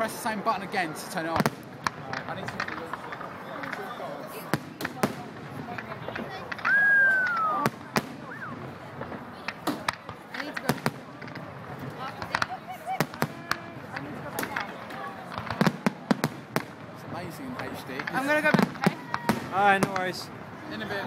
press the same button again to turn it off. I need to. It's amazing in HD. I'm gonna go back, okay? Alright, no worries. In a bit.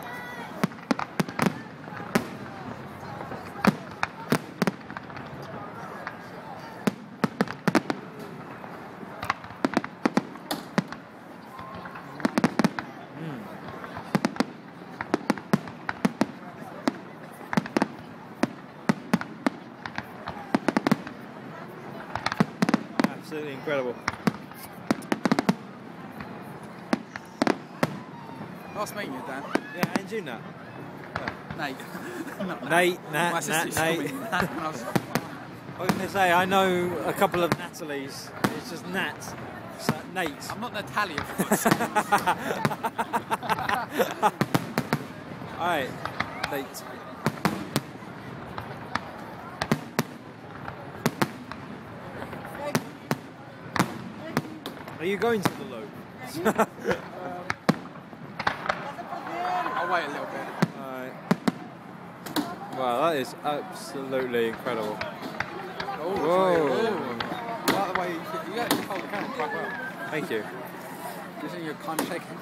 Absolutely incredible. Nice meeting you, Dan. Yeah, and you, Nat. Nate. Not Nate, Nat, My sister used to call me Nate. Nat when I was I was going to say, I know a couple of Natalie's. It's just Nat. It's like Nate. I'm not Natalia, for God's sake. Alright, Nate. Are you going to the loop? I'll wait a little bit. Alright. Wow, that is absolutely incredible. Oh, Whoa. By the way, you actually hold the camera quite well. Thank you. You think you're kind of shaking?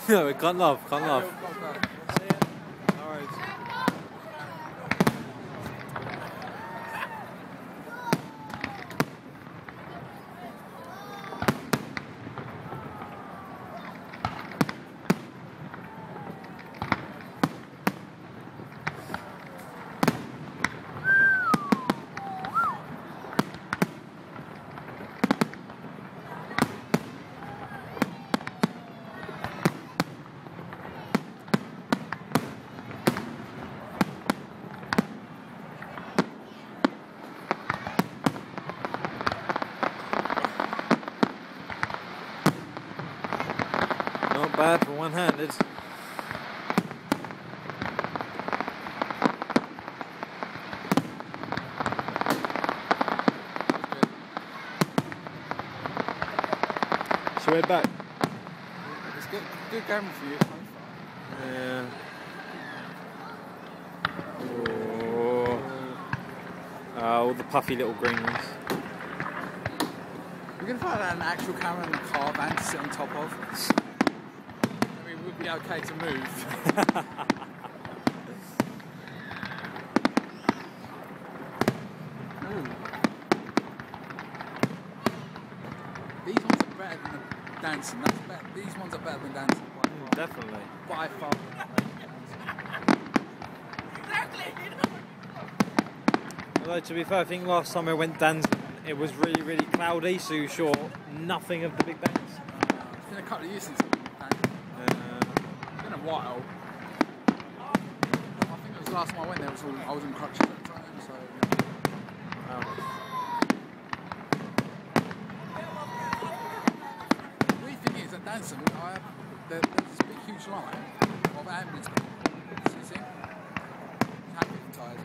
No, can't laugh, can't laugh. Alright. Not bad for one-handed. Should we head back? It's good camera for you. Yeah. Oh, all the puffy little green ones. We're going to find out an actual camera in the car van to sit on top of. I mean, it would be okay to move. Ooh. These ones are better than the dancing. That's better. These ones are better than dancing. By far. Definitely. By far. Although to be fair, I think last time I went dancing, it was really, really cloudy, so you saw nothing of the big bands. It's been a couple of years since I've been dancing. It's been a while. I think it was the last time I went there. I was in crutches at the time, so. The weird thing is at dancing, there's this big, huge line of ambulance people sitting, hypnotised.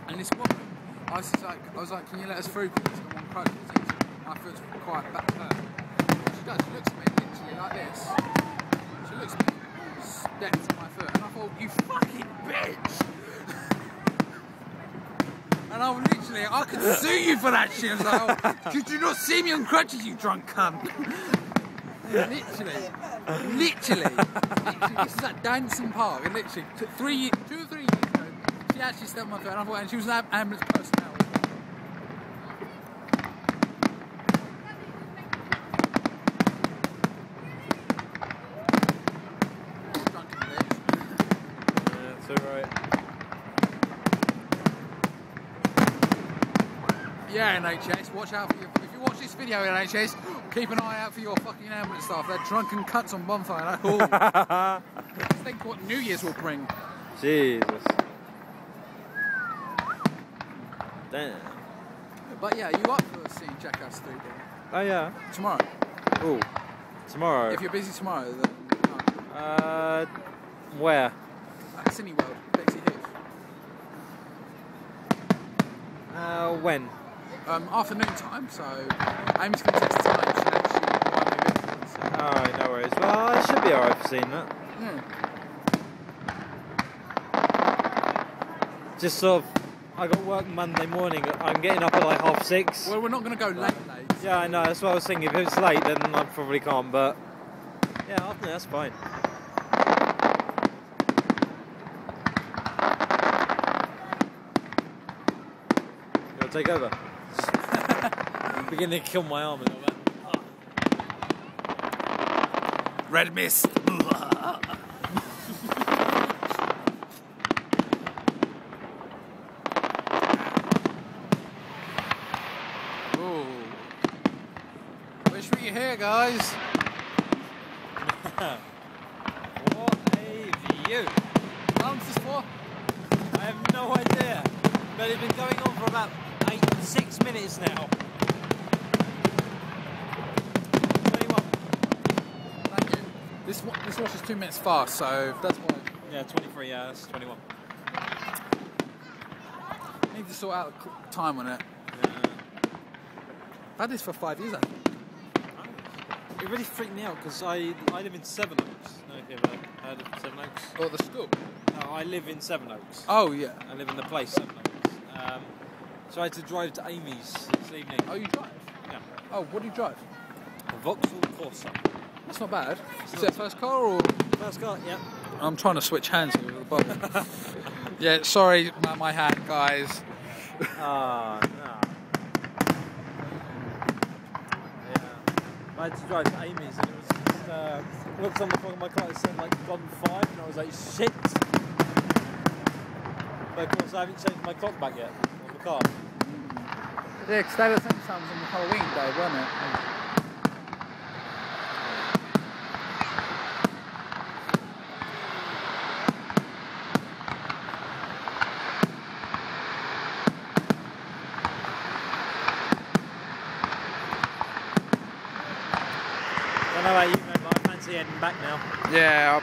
And this woman, I was like, can you let us through, please? I'm on crutches. My foot's quite back there. She does. She looks at me literally like this. She looks at me, steps on my foot, and I thought, you fucking bitch! And I was literally, I could sue you for that shit. I was like, oh, did you not see me on crutches, you drunk cunt? Literally, this is at Dancing Park, and literally, 2 or 3 years ago, she actually stepped on my foot, and I thought, and she was an ambulance personnel. Drunken bitch. Yeah, that's alright. Yeah, NHS, watch out for your. If you watch this video, NHS, keep an eye out for your fucking ambulance staff. They're drunken cunts on bonfire. Just think what New Year's will bring. Jesus. Damn. But yeah, you up for seeing Jackass 3D? Oh yeah. Tomorrow. Oh, tomorrow. If you're busy tomorrow, then Where? at Cineworld, Bexley Heath. When? Afternoon time, so Amy's going to take the time. She actually might be with us. Alright, no worries. Well, I should be alright for seeing that. Yeah. Just sort of, I got work Monday morning. I'm getting up at like 6:30. Well, we're not going to go late. Yeah, I know. That's what I was thinking. If it's late, then I probably can't. But yeah, afternoon, that's fine. You want to take over? Beginning to kill my arm a little bit. Red mist. Wish we were here, guys. What a view! How long is this for? I have no idea. But it's been going on for about 6 minutes now. 21. Thank you. This watch is 2 minutes fast, so that's why. Yeah, 23. Yeah, that's 21. I need to sort out the time on it. Yeah. I've had this for 5 years, I think. It really freaked me out because I live in Sevenoaks. I don't know if you've ever heard of Sevenoaks. Or the school. No, I live in Sevenoaks. Oh, yeah. I live in the place Sevenoaks. So I had to drive to Amy's this evening. Oh, you drive? Yeah. Oh, what do you drive? A Vauxhall Corsa. That's not bad. Is it a first car or...? First car, yeah. I'm trying to switch hands here with the bottom. Yeah, sorry, my hand, guys. Ah, no. I had to drive to Amy's and it was just, looked on the front of my car, it said like gone 5 and I was like, shit! But of course I haven't changed my clock back yet on the car. Yeah, because they were sometimes on the Halloween day, weren't it? I don't know about you, mate, but I fancy heading back now. Yeah,